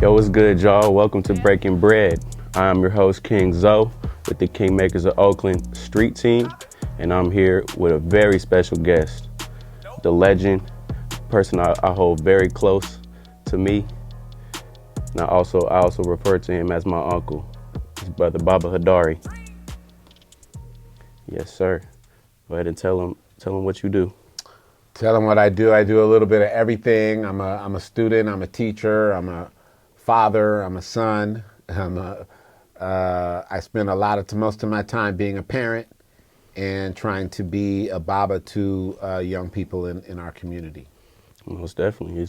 Yo, what's good, y'all? Welcome to Breaking Bread. I'm your host, King Zoe, with the Kingmakers of Oakland Street Team, and I'm here with a very special guest, the legend, person I hold very close to me. And I also refer to him as my uncle, his brother Baba Hodari. Yes, sir. Go ahead and tell him what you do. Tell them what I do. I do a little bit of everything. I'm a student. I'm a teacher. I'm a father. I'm a son. I spend most of my time being a parent and trying to be a Baba to young people in our community. Most definitely.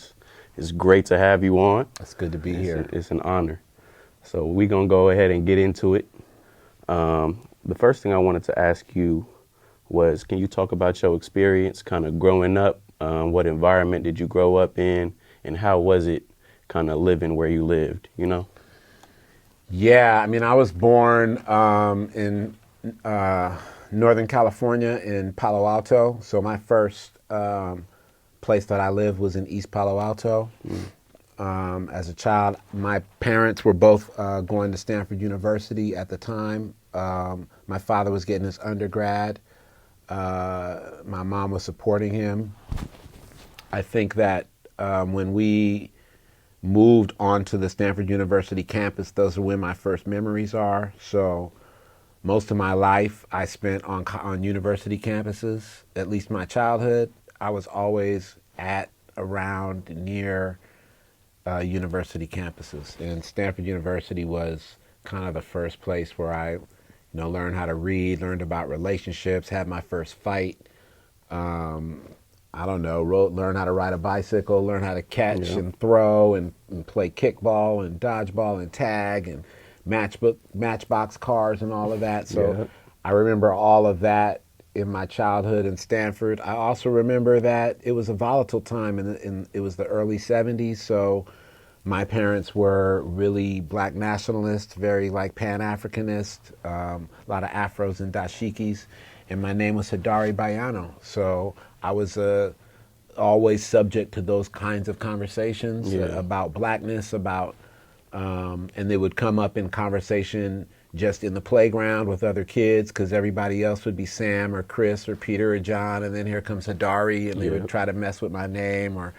It's great to have you on. It's good to be here. It's an honor. So we're going to go ahead and get into it. The first thing I wanted to ask you was, can you talk about your experience kind of growing up? What environment did you grow up in, and how was it kind of living where you lived, you know? Yeah, I mean, I was born in Northern California in Palo Alto. So my first place that I lived was in East Palo Alto. As a child, my parents were both going to Stanford University at the time. My father was getting his undergrad. My mom was supporting him. I think that when we moved onto the Stanford University campus, those are when my first memories are. So most of my life I spent on university campuses, at least my childhood. I was always around, near university campuses. And Stanford University was kind of the first place where I learned how to read, learned about relationships, had my first fight. Learned how to ride a bicycle, learned how to catch and throw and play kickball and dodgeball and tag and matchbox cars and all of that. So I remember all of that in my childhood in Stanford. I also remember that it was a volatile time and it was the early 70s. So my parents were really black nationalists, very like Pan-Africanist, a lot of afros and dashikis, and my name was Hodari Bayano. So I was always subject to those kinds of conversations about blackness, and they would come up in conversation just in the playground with other kids because everybody else would be Sam or Chris or Peter or John, and then here comes Hodari, and they would try to mess with my name or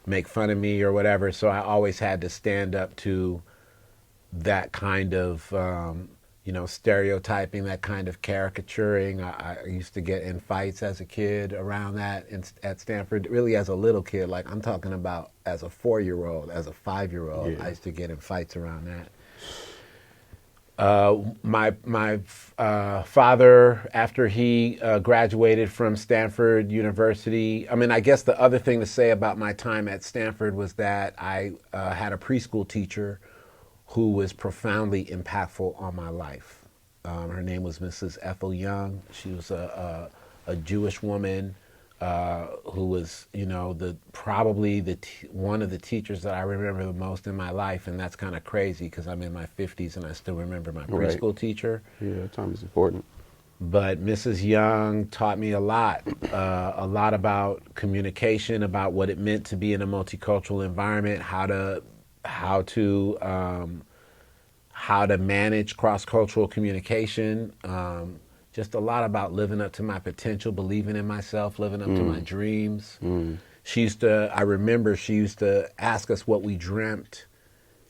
make fun of me or whatever. So I always had to stand up to that kind of stereotyping, that kind of caricaturing. I used to get in fights as a kid around that at Stanford, really as a little kid. Like I'm talking about as a 4-year-old, as a 5-year-old, I used to get in fights around that. My father, after he graduated from Stanford University, I mean, I guess the other thing to say about my time at Stanford was that I had a preschool teacher who was profoundly impactful on my life. Her name was Mrs. Ethel Young. She was a Jewish woman who was, probably one of the teachers that I remember the most in my life, and that's kind of crazy because I'm in my 50s and I still remember my preschool teacher. Yeah, time is important. But Mrs. Young taught me a lot about communication, about what it meant to be in a multicultural environment, how to manage cross-cultural communication. Just a lot about living up to my potential, believing in myself, living up to my dreams. I remember she used to ask us what we dreamt,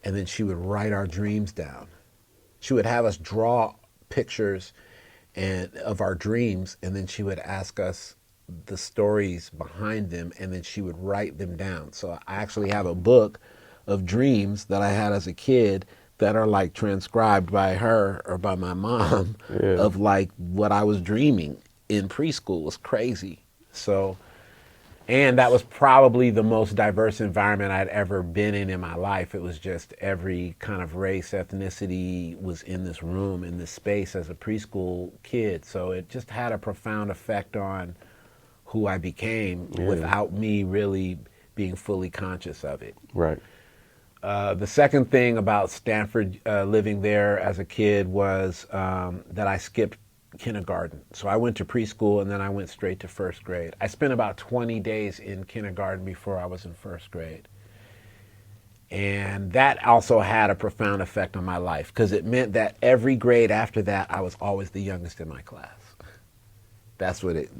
and then she would write our dreams down. She would have us draw pictures of our dreams, and then she would ask us the stories behind them, and then she would write them down. So I actually have a book of dreams that I had as a kid that are like transcribed by her or by my mom of like what I was dreaming in preschool. It was crazy. So, and that was probably the most diverse environment I'd ever been in my life. It was just every kind of race, ethnicity was in this room, in this space as a preschool kid. So it just had a profound effect on who I became without me really being fully conscious of it. Right. The second thing about Stanford, living there as a kid, was that I skipped kindergarten. So I went to preschool and then I went straight to first grade. I spent about 20 days in kindergarten before I was in first grade. And that also had a profound effect on my life because it meant that every grade after that, I was always the youngest in my class. That's what it,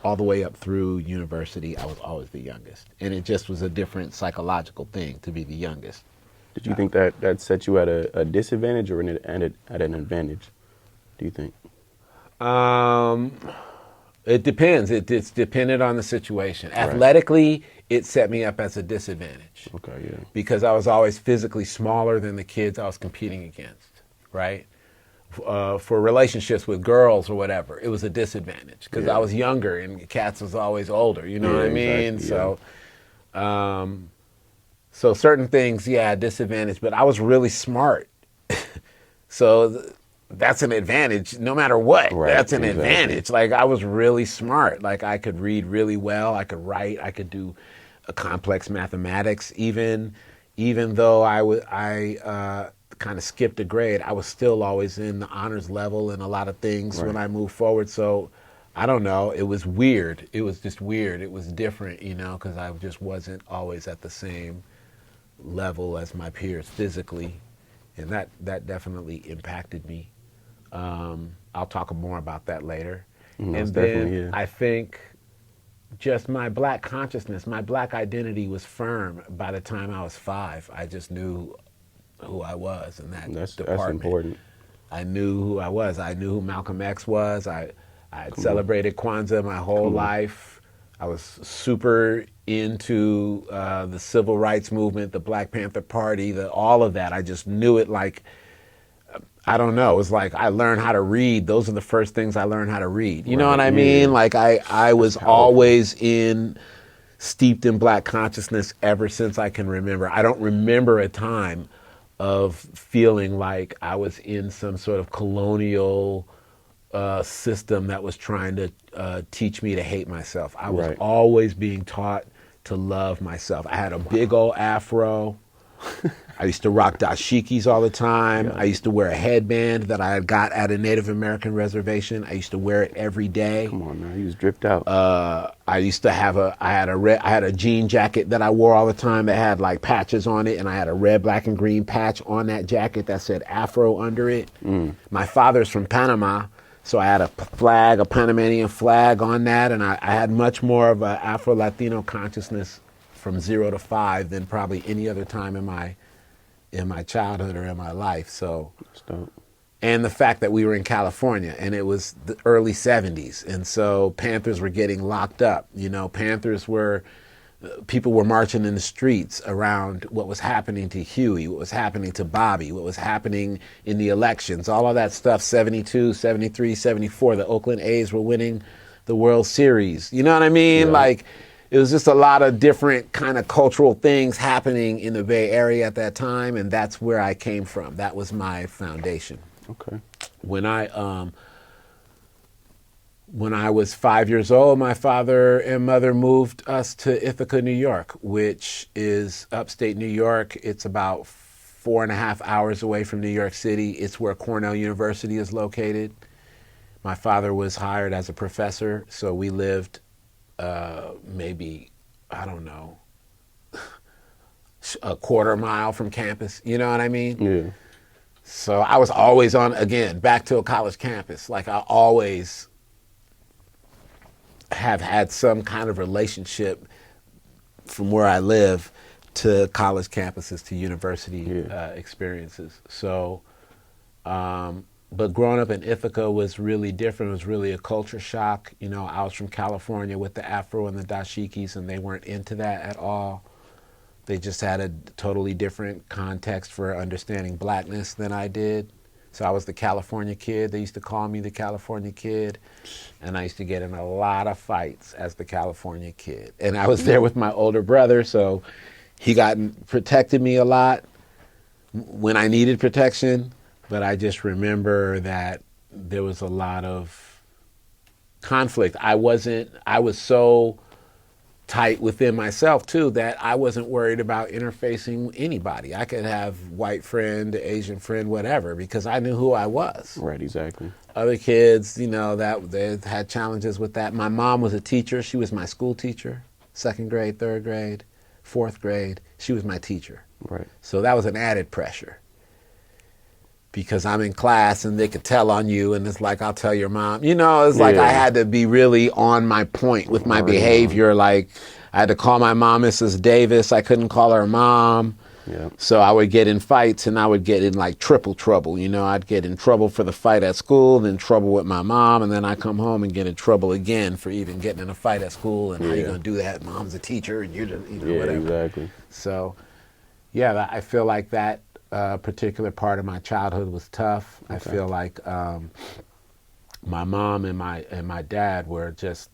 all the way up through university, I was always the youngest. And it just was a different psychological thing to be the youngest. Did you think that set you at a disadvantage or at an advantage, do you think? It depends. It's dependent on the situation. Right. Athletically, it set me up as a disadvantage. Okay, yeah. Because I was always physically smaller than the kids I was competing against, right? For relationships with girls or whatever, it was a disadvantage because I was younger and cats was always older. You know what I mean? Exactly, So certain things, disadvantage. But I was really smart, so that's an advantage. No matter what, Right, that's an exactly. advantage. Like I was really smart. Like I could read really well. I could write. I could do complex mathematics. Even though I kind of skipped a grade, I was still always in the honors level and a lot of things when I moved forward. So I don't know. It was weird. It was just weird. It was different, because I just wasn't always at the same level as my peers physically. And that definitely impacted me. I'll talk more about that later. And then I think just my black consciousness, my black identity was firm by the time I was 5. I just knew who I was in that department. That's important. I knew who I was. I knew who Malcolm X was. I had celebrated Kwanzaa my whole life. I was super into the civil rights movement, the Black Panther Party, all of that. I just knew it like, I don't know. It was like I learned how to read. Those are the first things I learned how to read. You know what I mean? Yeah. Like I was always steeped in black consciousness ever since I can remember. I don't remember a time of feeling like I was in some sort of colonial system that was trying to teach me to hate myself. I was always being taught to love myself. I had a big old afro. I used to rock dashikis all the time. I used to wear a headband that I had got at a Native American reservation. I used to wear it every day. Come on now, you was dripped out. I used to have I had a jean jacket that I wore all the time that had like patches on it, and I had a red, black, and green patch on that jacket that said Afro under it. My father's from Panama, so I had a flag, a Panamanian flag on that, and I had much more of an Afro-Latino consciousness from 0 to 5 than probably any other time in my childhood or in my life. So, and the fact that we were in California and it was the early 70s, and so Panthers were getting locked up. People were marching in the streets around what was happening to Huey, what was happening to Bobby, what was happening in the elections, all of that stuff. 72, 73, 74, the Oakland A's were winning the World Series. You know what I mean? Like, it was just a lot of different kind of cultural things happening in the Bay Area at that time, and that's where I came from. That was my foundation. Okay. When I was 5 years old, my father and mother moved us to Ithaca, New York, which is upstate New York. It's about 4.5 hours away from New York City. It's where Cornell University is located. My father was hired as a professor, so we lived maybe, I don't know, a quarter mile from campus. You know what I mean? Yeah. So I was always back to a college campus. Like I always have had some kind of relationship from where I live to college campuses, to university experiences. So, but growing up in Ithaca was really different. It was really a culture shock. I was from California with the afro and the dashikis, and they weren't into that at all. They just had a totally different context for understanding blackness than I did. So I was the California kid. They used to call me the California kid. And I used to get in a lot of fights as the California kid. And I was there with my older brother, so he protected me a lot when I needed protection. But I just remember that there was a lot of conflict. I was so tight within myself too that I wasn't worried about interfacing anybody. I could have white friend, Asian friend, whatever, because I knew who I was. Right, exactly. Other kids, that they had challenges with that. My mom was a teacher. She was my school teacher, 2nd grade, 3rd grade, 4th grade. She was my teacher. Right. So that was an added pressure. Because I'm in class and they could tell on you, and it's like, I'll tell your mom. You know, it's like I had to be really on my point with my behavior. Like, I had to call my mom Mrs. Davis. I couldn't call her mom. Yeah. So I would get in fights, and I would get in like triple trouble. You know, I'd get in trouble for the fight at school, then trouble with my mom, and then I come home and get in trouble again for even getting in a fight at school. And how you gonna do that? Mom's a teacher, and you're just, whatever. Exactly. So, yeah, I feel like that particular part of my childhood was tough. Okay. I feel like my mom and my dad were just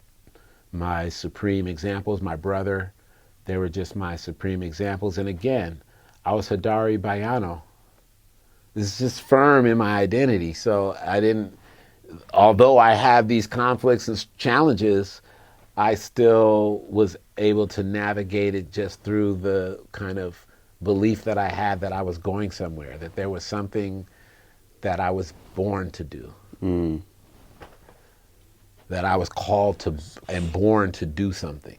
my supreme examples. My brother, they were just my supreme examples. And again, I was Hodari Bayano. This is just firm in my identity. So I didn't, although I have these conflicts and challenges, I still was able to navigate it just through the kind of belief that I had that I was going somewhere, that there was something that I was born to do, that I was called to and born to do something,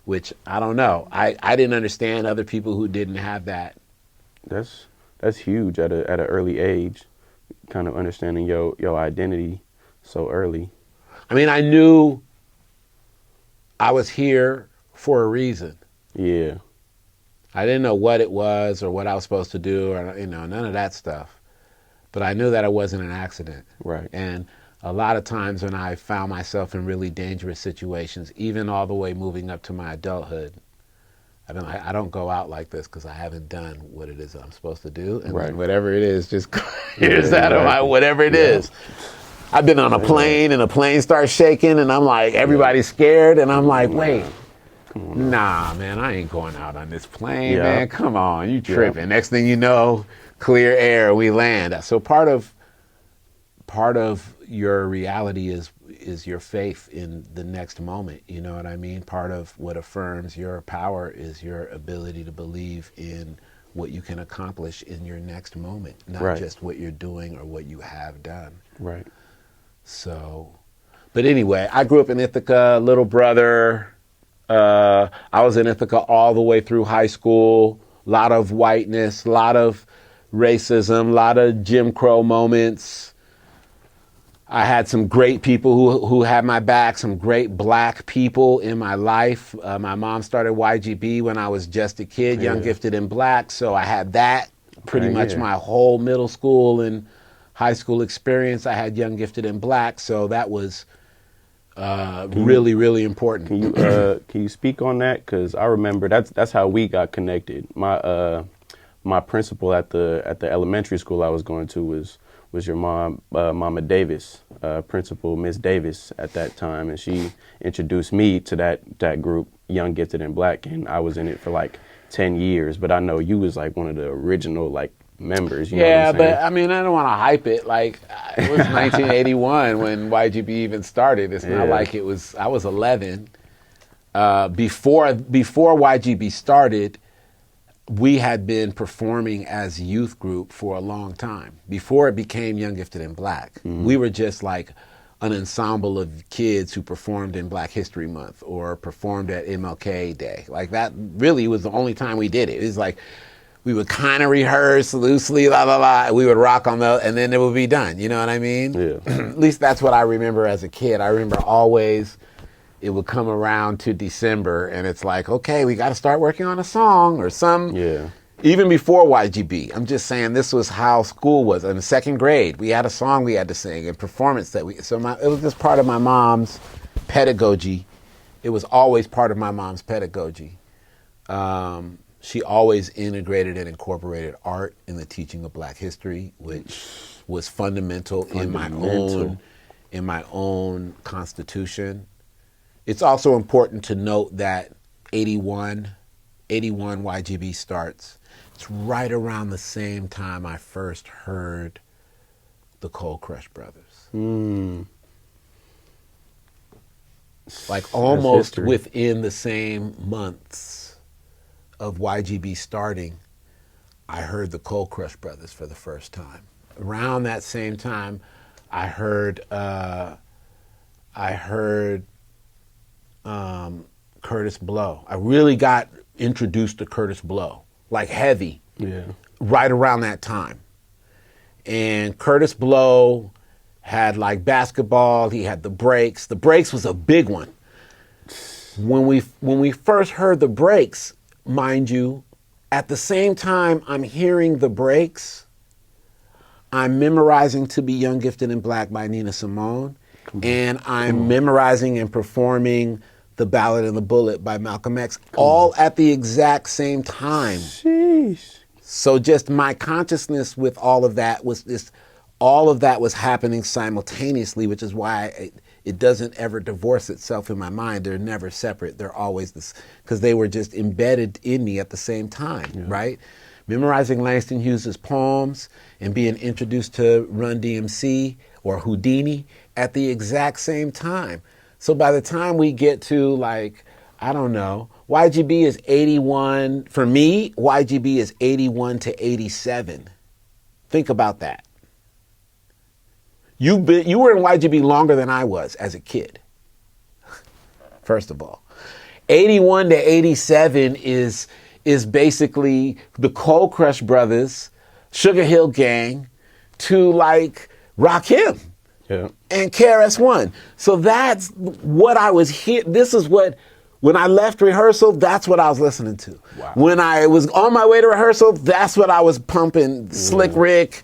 which I don't know. I didn't understand other people who didn't have that. That's huge at an early age, kind of understanding your identity so early. I mean, I knew I was here for a reason. Yeah. I didn't know what it was or what I was supposed to do or, none of that stuff. But I knew that it wasn't an accident. Right. And a lot of times when I found myself in really dangerous situations, even all the way moving up to my adulthood, I don't go out like this because I haven't done what it is I'm supposed to do. And then whatever it is just clears out of my whatever it is. I've been on a plane and the plane starts shaking and I'm like, everybody's scared. And I'm like, wait. Nah, man, I ain't going out on this plane, man. Come on, you tripping. Next thing you know, clear air, we land. So part of your reality is your faith in the next moment. You know what I mean? Part of what affirms your power is your ability to believe in what you can accomplish in your next moment, not just what you're doing or what you have done. Right. So, but anyway, I grew up in Ithaca, little brother. I was in Ithaca all the way through high school. A lot of whiteness, a lot of racism, a lot of Jim Crow moments. I had some great people who had my back, some great black people in my life. My mom started YGB when I was just a kid, Young Gifted and Black. So I had that pretty much my whole middle school and high school experience. I had Young Gifted and Black. So that was really, really important. Can you speak on that? Because I remember that's how we got connected. My principal at the elementary school I was going to was your mom, Mama Davis, Principal Miss Davis at that time, and she introduced me to that group, Young Gifted and Black, and I was in it for like 10 years. But I know you was like one of the original like members. You know what I'm saying? But I mean, I don't want to hype it. Like, it was 1981 when YGB even started. It's not like it was, I was 11. Before YGB started, we had been performing as a youth group for a long time. Before it became Young Gifted and Black, we were just like an ensemble of kids who performed in Black History Month or performed at MLK Day. Like, that really was the only time we did it. It was like, we would kind of rehearse loosely, la la la. We would rock on the, and then it would be done. You know what I mean? Yeah. At least that's what I remember as a kid. I remember always it would come around to December, and it's like, okay, we got to start working on a song or some. Yeah. Even before YGB, I'm just saying this was how school was. In the second grade, we had a song we had to sing and performance that we. So it was just part of my mom's pedagogy. It was always part of my mom's pedagogy. She always integrated and incorporated art in the teaching of Black history, which was fundamental. in my own constitution. It's also important to note that 81 YGB starts. It's right around the same time I first heard the Cold Crush Brothers. Like almost within the same months of YGB starting, I heard the Cold Crush Brothers for the first time. Around that same time, I heard Curtis Blow. I really got introduced to Curtis Blow like heavy, Yeah. right around that time. And Curtis Blow had like basketball. He had the breaks. The breaks was a big one. When we first heard the breaks, mind you, at the same time I'm hearing the breaks, I'm memorizing To Be Young, Gifted, and Black by Nina Simone, and I'm memorizing and performing The Ballad and the Bullet by Malcolm X, all at the exact same time. Sheesh. So just my consciousness with all of that was happening simultaneously, which is why it doesn't ever divorce itself in my mind. They're never separate. They're always this, because they were just embedded in me at the same time, right? Memorizing Langston Hughes's poems and being introduced to Run DMC or Houdini at the exact same time. So by the time we get to like, I don't know, YGB is 81. For me, YGB is 81 to 87. Think about that. You were in YGB longer than I was as a kid, first of all. 81 to 87 is basically the Cold Crush Brothers, Sugar Hill Gang, to like Rakim and KRS-One. So that's what I was here. This is what, when I left rehearsal, that's what I was listening to. Wow. When I was on my way to rehearsal, that's what I was pumping. Slick Rick,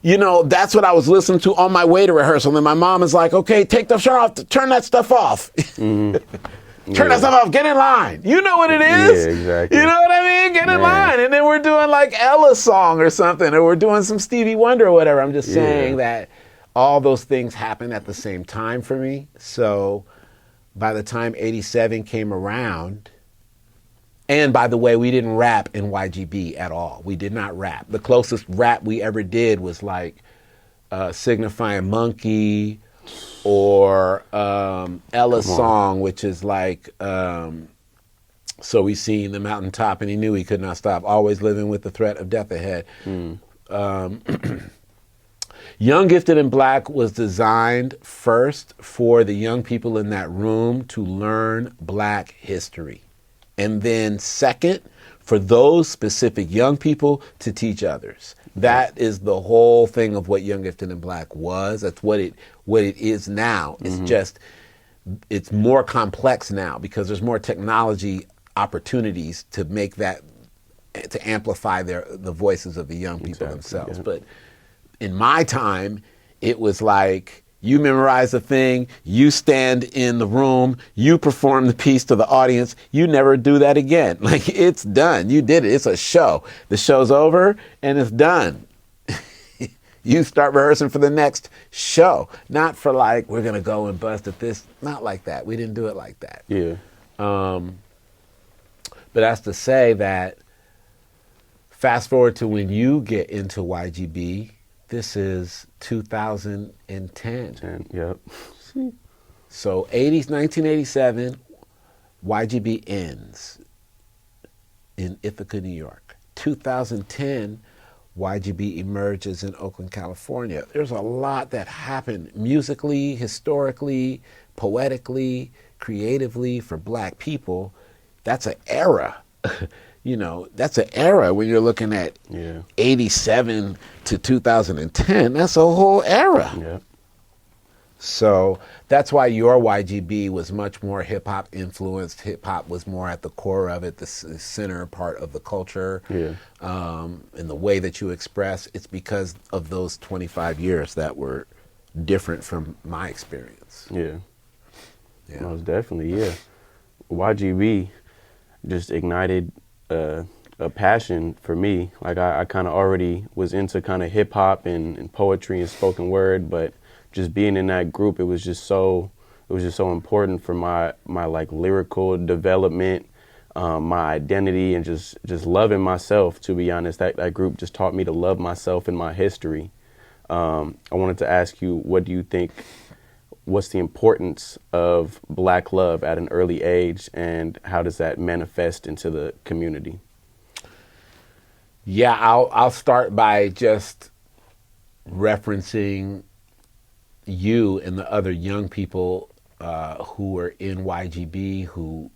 you know, that's what I was listening to on my way to rehearsal. And my mom is like, okay, take the shirt off, turn that stuff off. Turn that stuff off, get in line. You know what it is? Yeah, exactly. You know what I mean? Get in line. And then we're doing like Ella's song or something, or we're doing some Stevie Wonder or whatever. I'm just saying that all those things happen at the same time for me. So by the time 87 came around, and by the way, we didn't rap in YGB at all. We did not rap. The closest rap we ever did was like Signifying Monkey, or Ella's song, which is like, so we seen the mountaintop and he knew he could not stop, always living with the threat of death ahead. Young, Gifted, and Black was designed first for the young people in that room to learn Black history. And then second, for those specific young people to teach others. That is the whole thing of what Young, Gifted, and Black was. That's what it is now. It's just, it's more complex now because there's more technology opportunities to make that, to amplify the voices of the young people themselves. But in my time, it was like, you memorize a thing, you stand in the room, you perform the piece to the audience, you never do that again. Like, it's done. You did it. It's a show. The show's over and it's done. You start rehearsing for the next show. Not for like, we're going to go and bust at this. Not like that. We didn't do it like that. Yeah. But that's to say that fast forward to when you get into YGB, this is 2010. Yep. So 1987, YGB ends in Ithaca, New York. 2010, YGB emerges in Oakland, California. There's a lot that happened musically, historically, poetically, creatively for Black people. That's an era. You know, that's an era when you're looking at 87 to 2010. That's a whole era. Yeah. So that's why your YGB was much more hip-hop influenced. Hip-hop was more at the core of it, the center part of the culture, and the way that you express. It's because of those 25 years that were different from my experience. Yeah. Most definitely, YGB just ignited a passion for me. Like I kind of already was into kind of hip hop and poetry and spoken word, but just being in that group, it was just so important for my like lyrical development, my identity, and just loving myself. To be honest, that group just taught me to love myself and my history. I wanted to ask you, what do you think? What's the importance of Black love at an early age, and how does that manifest into the community? Yeah, I'll start by just referencing you and the other young people who were in YGB, who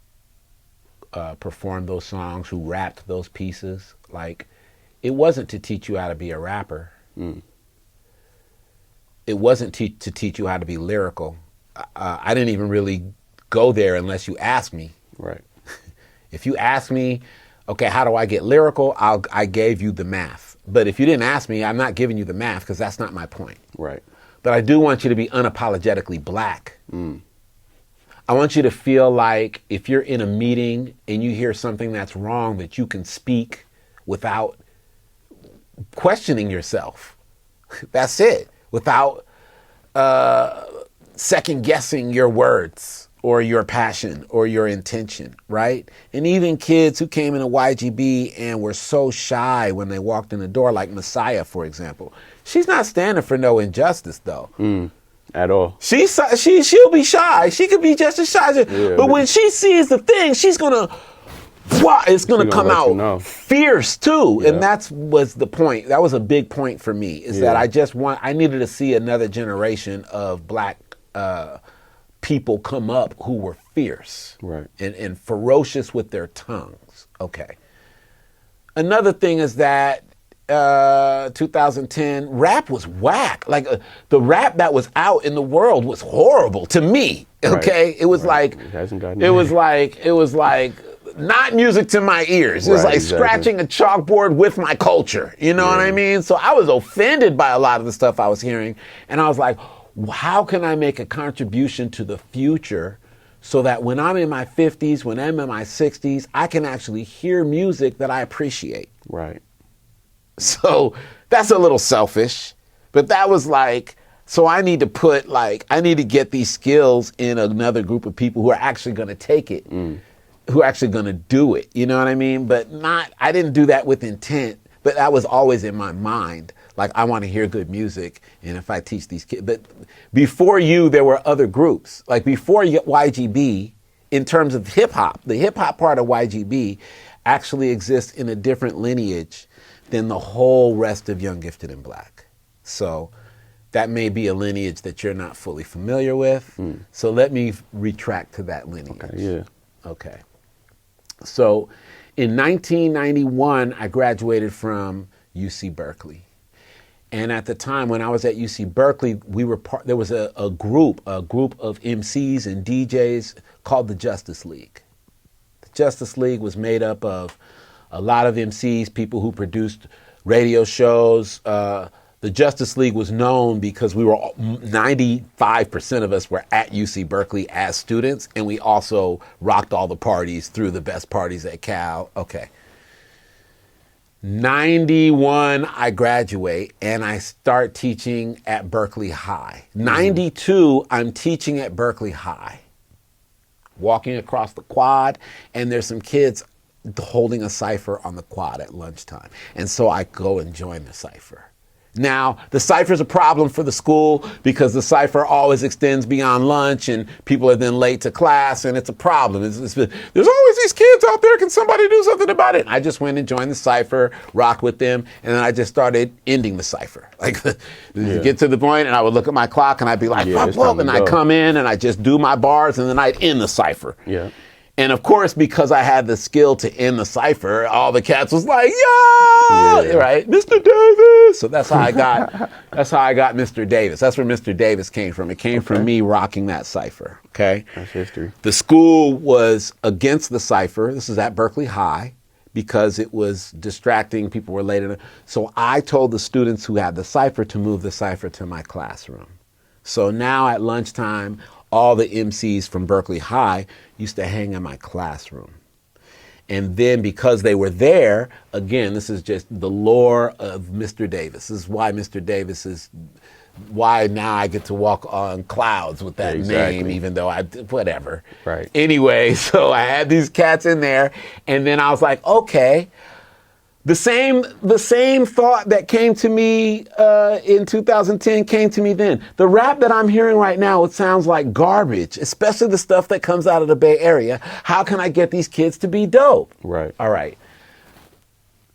performed those songs, who rapped those pieces. Like, it wasn't to teach you how to be a rapper. It wasn't to teach you how to be lyrical. I didn't even really go there unless you asked me. Right. If you asked me, okay, how do I get lyrical? I gave you the math. But if you didn't ask me, I'm not giving you the math, because that's not my point. Right. But I do want you to be unapologetically black. I want you to feel like if you're in a meeting and you hear something that's wrong, that you can speak without questioning yourself. That's it. Without second guessing your words or your passion or your intention, right? And even kids who came into YGB and were so shy when they walked in the door, like Messiah, for example. She's not standing for no injustice, though. At all. She'll be shy. She could be just as shy. Yeah, but when she sees the thing, she's gonna, it's gonna come out fierce too. Yeah. And that was the point. That was a big point for me, is that I needed to see another generation of black people come up who were fierce, right, and ferocious with their tongues. Okay. Another thing is that 2010 rap was whack. Like the rap that was out in the world was horrible to me. Okay, right. It was like it was like not music to my ears. It was like scratching a chalkboard with my culture. You know what I mean? So I was offended by a lot of the stuff I was hearing, and I was like, how can I make a contribution to the future so that when I'm in my 50s, when I'm in my 60s, I can actually hear music that I appreciate? Right. So that's a little selfish, but that was like, so I need to get these skills in another group of people who are actually going to take it, who are actually going to do it. You know what I mean? But I didn't do that with intent, but that was always in my mind. Like, I want to hear good music, and if I teach these kids. But before you, there were other groups. Like before YGB, in terms of hip hop, the hip hop part of YGB actually exists in a different lineage than the whole rest of Young, Gifted, and Black. So that may be a lineage that you're not fully familiar with. So let me retract to that lineage. Okay, yeah. Okay. So in 1991, I graduated from UC Berkeley. And at the time when I was at UC Berkeley, there was a group of MCs and DJs called the Justice League. The Justice League was made up of a lot of MCs, people who produced radio shows. The Justice League was known because 95% of us were at UC Berkeley as students, and we also rocked all the parties, threw the best parties at Cal. Okay. 91, I graduate, and I start teaching at Berkeley High. 92, I'm teaching at Berkeley High. Walking across the quad, and there's some kids holding a cipher on the quad at lunchtime. And so I go and join the cipher. Now, the cipher's a problem for the school because the cipher always extends beyond lunch and people are then late to class, and it's a problem. There's always these kids out there. Can somebody do something about it? I just went and joined the cipher, rocked with them, and then I just started ending the cipher. Like, get to the point, and I would look at my clock and I'd be like, and I'd come in and I'd just do my bars, and then I'd end the cipher. Yeah. And of course, because I had the skill to end the cipher, all the cats was like, yeah, right, Mr. Davis. So that's how I got Mr. Davis. That's where Mr. Davis came from. It came from me rocking that cipher. Okay. That's history. The school was against the cipher. This is at Berkeley High because it was distracting. People were late. So I told the students who had the cipher to move the cipher to my classroom. So now at lunchtime, all the MCs from Berkeley High used to hang in my classroom. And then because they were there, again, this is just the lore of Mr. Davis. This is why Mr. Davis is, why now I get to walk on clouds with that name, even though whatever. Right. Anyway, so I had these cats in there, and then I was like, okay, the same thought that came to me in 2010 came to me then. The rap that I'm hearing right now, it sounds like garbage, especially the stuff that comes out of the Bay Area. How can I get these kids to be dope? Right. All right.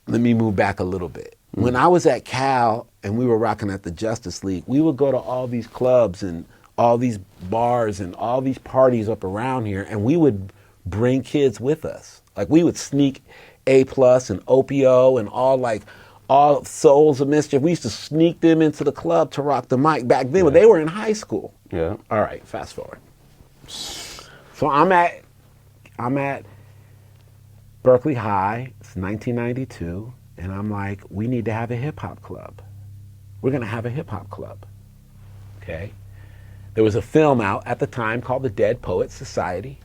Let me move back a little bit. When I was at Cal and we were rocking at the Justice League, we would go to all these clubs and all these bars and all these parties up around here, and we would bring kids with us. Like we would sneak A Plus and Opio and all Souls of Mischief. We used to sneak them into the club to rock the mic back then when they were in high school. Yeah. All right, fast forward. So I'm at Berkeley High. It's 1992, and I'm like, we need to have a hip hop club. We're gonna have a hip hop club. Okay. There was a film out at the time called the Dead Poets Society.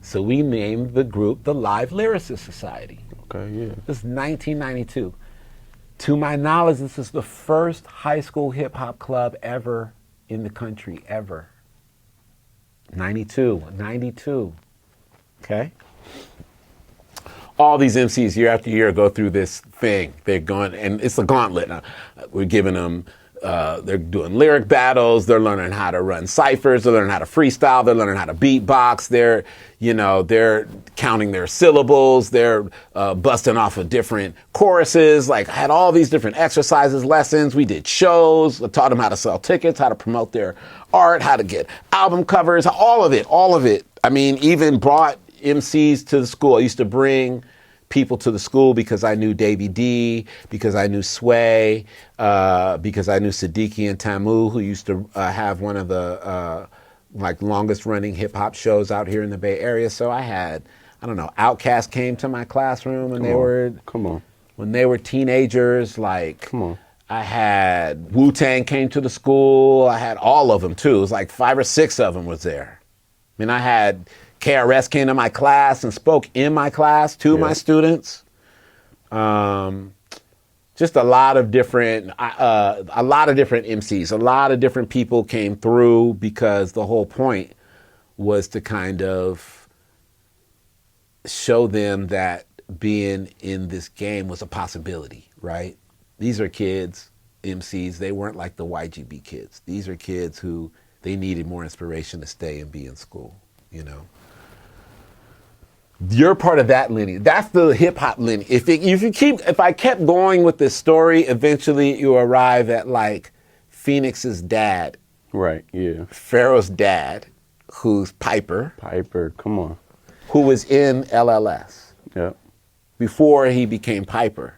So we named the group the Live Lyricist Society. Okay, yeah. This is 1992. To my knowledge, this is the first high school hip hop club ever in the country, ever. 92. Okay? All these MCs year after year go through this thing. They're going, and it's a gauntlet. We're giving them, they're doing lyric battles, they're learning how to run ciphers, they're learning how to freestyle, they're learning how to beatbox, they're counting their syllables, they're busting off of different choruses. Like, I had all these different exercises, lessons. We did shows. I taught them how to sell tickets, how to promote their art, how to get album covers, all of it. I mean, even brought MCs to the school. I used to bring people to the school because I knew Davey D, because I knew Sway, because I knew Siddiqui and Tamu, who used to have one of the longest running hip hop shows out here in the Bay Area. So I had, Outkast came to my classroom when when they were teenagers. I had Wu-Tang came to the school. I had all of them too. It was like 5 or 6 of them was there. I mean, I had KRS came to my class and spoke in my class to my students. Just a lot of different MCs, a lot of different people came through because the whole point was to kind of show them that being in this game was a possibility, right? These are kids, MCs, they weren't like the YGB kids. These are kids who they needed more inspiration to stay and be in school, You're part of that lineage. That's the hip hop lineage. If I kept going with this story, eventually you arrive at like Phoenix's dad. Right, yeah. Pharaoh's dad, who's Piper. Piper, come on. Who was in LLS. Yep. Before he became Piper,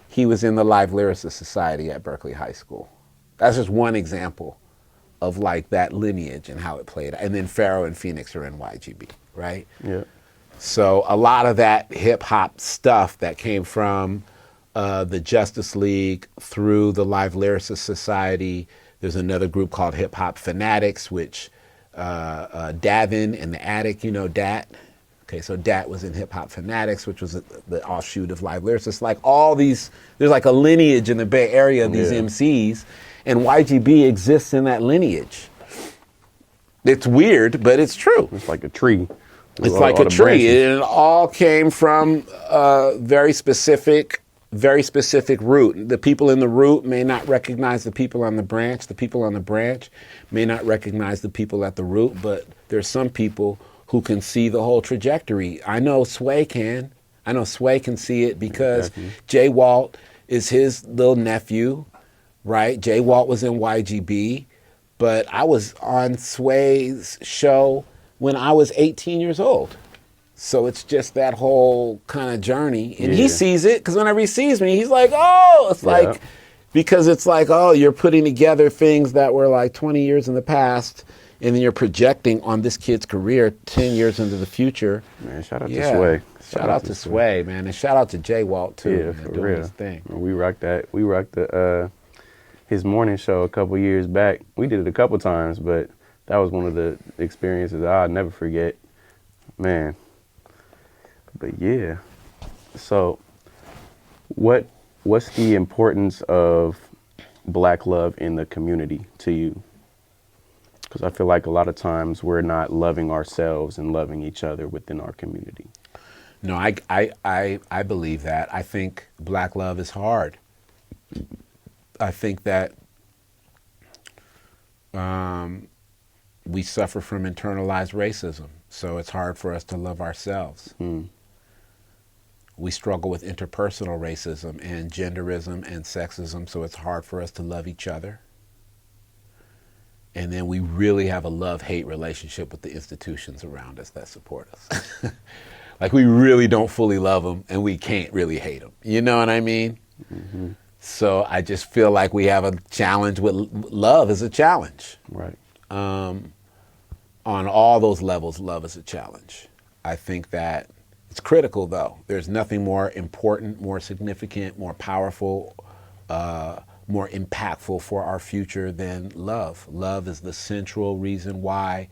he was in the Live Lyricist Society at Berkeley High School. That's just one example of like that lineage and how it played. And then Pharaoh and Phoenix are in YGB, right? Yeah. So a lot of that hip hop stuff that came from the Justice League through the Live Lyricist Society. There's another group called Hip Hop Fanatics, which Davin and the Attic, Dat. Okay, so Dat was in Hip Hop Fanatics, which was the offshoot of Live Lyricists. Like all these, there's like a lineage in the Bay Area of these MCs, and YGB exists in that lineage. It's weird, but it's true. It's like a tree. It's like a tree. It all came from a very specific root. The people in the root may not recognize the people on the branch. The people on the branch may not recognize the people at the root, but there's some people who can see the whole trajectory. I know Sway can. I know Sway can see it because Jay Walt is his little nephew, right? Jay Walt was in YGB, but I was on Sway's show when I was 18 years old. So it's just that whole kind of journey. And he sees it, because whenever he sees me, he's like, oh, it's like, because it's like, oh, you're putting together things that were like 20 years in the past, and then you're projecting on this kid's career 10 years into the future. Man, shout out to Sway. Shout out to Sway, man. And shout out to Jay Walt, too. Yeah, man, for doing real. His thing. We rocked that. We rocked his morning show a couple years back. We did it a couple times, but that was one of the experiences I'll never forget. Man. But yeah. So what's the importance of Black love in the community to you? Because I feel like a lot of times we're not loving ourselves and loving each other within our community. No, I believe that. I think Black love is hard. I think that we suffer from internalized racism, so it's hard for us to love ourselves. We struggle with interpersonal racism and genderism and sexism, so it's hard for us to love each other. And then we really have a love-hate relationship with the institutions around us that support us. Like we really don't fully love them and we can't really hate them. You know what I mean? Mm-hmm. So I just feel like we have a challenge with love is a challenge. Right. On all those levels, love is a challenge. I think that it's critical, though. There's nothing more important, more significant, more powerful, more impactful for our future than love. Love is the central reason why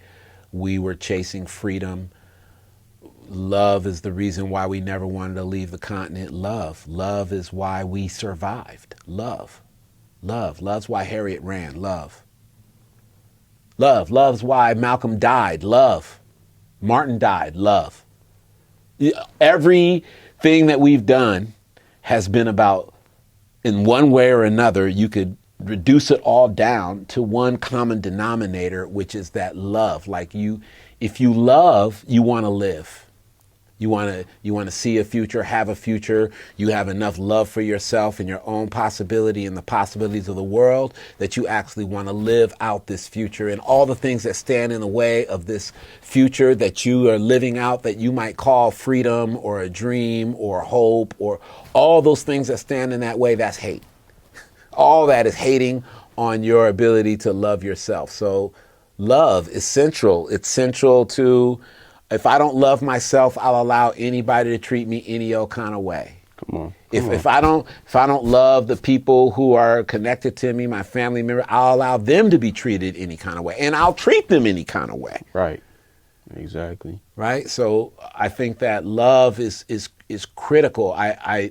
we were chasing freedom. Love is the reason why we never wanted to leave the continent. Love is why we survived. Love's why Harriet ran. Love's why Malcolm died. Martin died. Love. Everything that we've done has been about, in one way or another, you could reduce it all down to one common denominator, which is that love. Like if you love, you want to live. You want to see a future, have a future. You have enough love for yourself and your own possibility and the possibilities of the world that you actually want to live out this future, and all the things that stand in the way of this future that you are living out that you might call freedom or a dream or hope, or all those things that stand in that way, that's hate. All that is hating on your ability to love yourself. So love is central. It's central to, if I don't love myself, I'll allow anybody to treat me any old kind of way. Come on. If I don't love the people who are connected to me, my family member, I'll allow them to be treated any kind of way, and I'll treat them any kind of way. Right. Exactly. Right. So I think that love is critical. I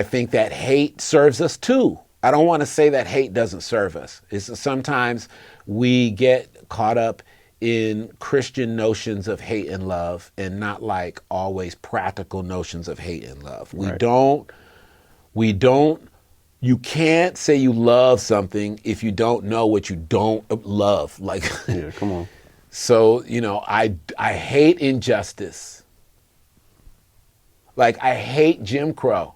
think that hate serves us too. I don't want to say that hate doesn't serve us. It's sometimes we get caught up in Christian notions of hate and love, and not like always practical notions of hate and love. We don't, you can't say you love something if you don't know what you don't love. Like, yeah, come on. So, I hate injustice. Like, I hate Jim Crow.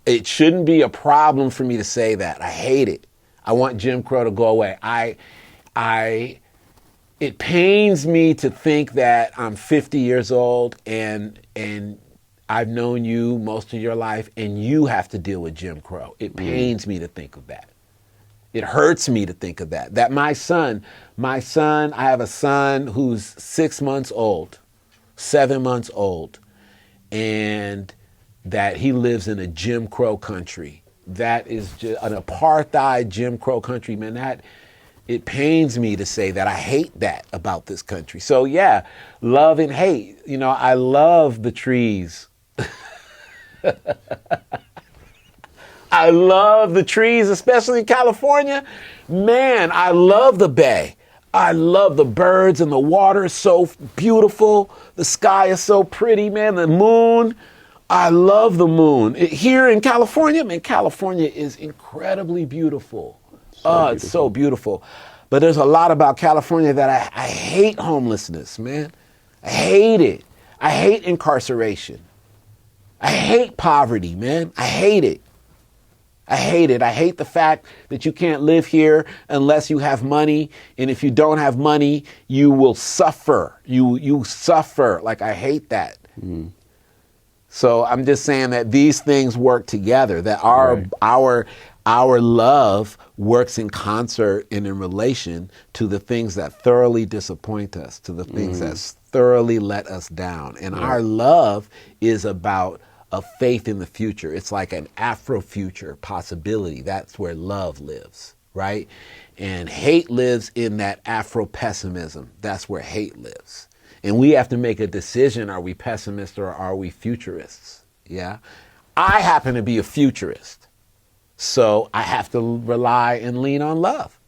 It shouldn't be a problem for me to say that. I hate it. I want Jim Crow to go away. It pains me to think that I'm 50 years old and I've known you most of your life and you have to deal with Jim Crow. It pains me to think of that. It hurts me to think of that. That my son, I have a son who's 6 months old, 7 months old, and that he lives in a Jim Crow country. That is just an apartheid Jim Crow country, man. It pains me to say that. I hate that about this country. So yeah, love and hate. I love the trees. I love the trees, especially in California. Man, I love the bay. I love the birds, and the water is so beautiful. The sky is so pretty, man. The moon. I love the moon. Here in California, man, California is incredibly beautiful. It's so beautiful. But there's a lot about California that I hate homelessness, man. I hate it. I hate incarceration. I hate poverty, man. I hate it. I hate it. I hate the fact that you can't live here unless you have money. And if you don't have money, you will suffer. You suffer. Like, I hate that. Mm. So I'm just saying that these things work together, that our love works in concert and in relation to the things that thoroughly disappoint us, to the things that thoroughly let us down. And our love is about a faith in the future. It's like an Afro-future possibility. That's where love lives, right? And hate lives in that Afro-pessimism. That's where hate lives. And we have to make a decision. Are we pessimists or are we futurists? Yeah. I happen to be a futurist. So I have to rely and lean on love.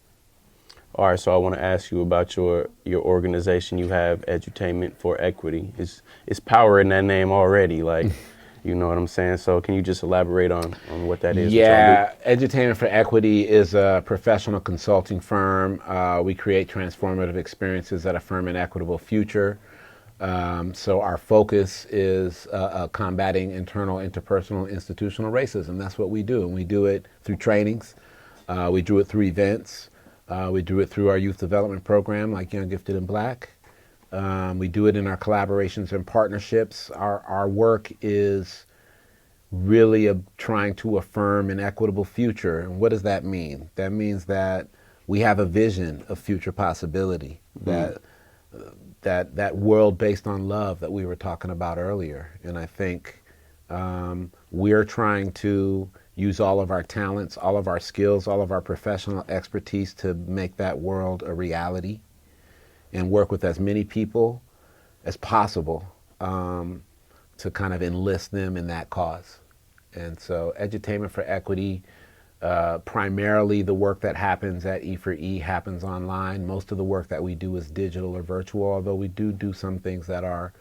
All right, so I want to ask you about your organization. You have Edutainment for Equity. It's power in that name already, like, you know what I'm saying? So can you just elaborate on what that is? Yeah, Edutainment for Equity is a professional consulting firm. We create transformative experiences that affirm an equitable future. So our focus is combating internal, interpersonal, institutional racism. That's what we do. And we do it through trainings. We do it through events. We do it through our youth development program, like Young, Gifted, and Black. We do it in our collaborations and partnerships. Our work is really trying to affirm an equitable future. And what does that mean? That means that we have a vision of future possibility, that world based on love that we were talking about earlier. And I think we're trying to use all of our talents, all of our skills, all of our professional expertise to make that world a reality and work with as many people as possible to kind of enlist them in that cause. And so Edutainment for Equity, primarily the work that happens at E4E happens online. Most of the work that we do is digital or virtual, although we do some things that are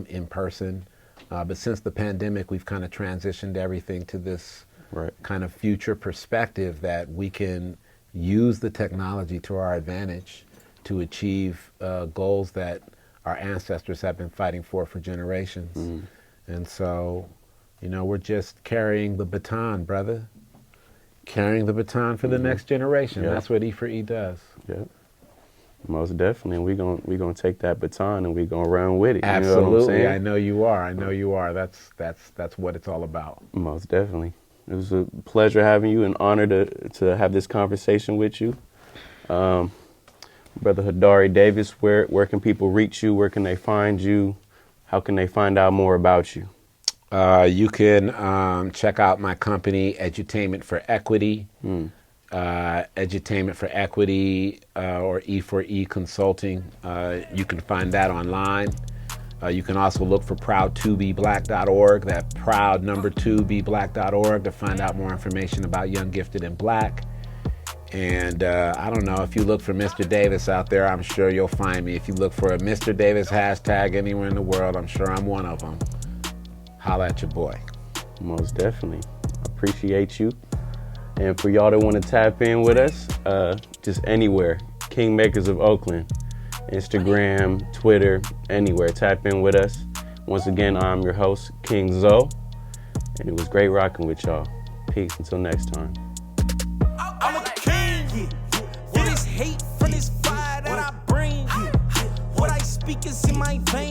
in person. But since the pandemic, we've kind of transitioned everything to this kind of future perspective that we can use the technology to our advantage to achieve goals that our ancestors have been fighting for generations. And so, you know, we're just carrying the baton, brother. Carrying the baton for the next generation. That's what E4E does. Yeah, most definitely. And we gonna take that baton and we gonna run with it. Absolutely. You know what I'm saying? I know you are. I know you are. That's what it's all about. Most definitely. It was a pleasure having you, an honor to have this conversation with you. Brother Hodari Davis, where can people reach you? Where can they find you? How can they find out more about you? You can check out my company, Edutainment for Equity, Edutainment for Equity, or E4E Consulting. You can find that online. You can also look for proud2beblack.org, that proud number 2beblack.org, to find out more information about Young, Gifted, and Black. And I don't know, if you look for Mr. Davis out there, I'm sure you'll find me. If you look for a Mr. Davis hashtag anywhere in the world, I'm sure I'm one of them. Holla at your boy. Most definitely. Appreciate you. And for y'all that want to tap in with us, just anywhere, Kingmakers of Oakland, Instagram, Twitter, anywhere, tap in with us. Once again, I'm your host, King Zoe, and it was great rocking with y'all. Peace until next time. I'm a king. For this hate, for this fire that I bring. What I speak is in my veins.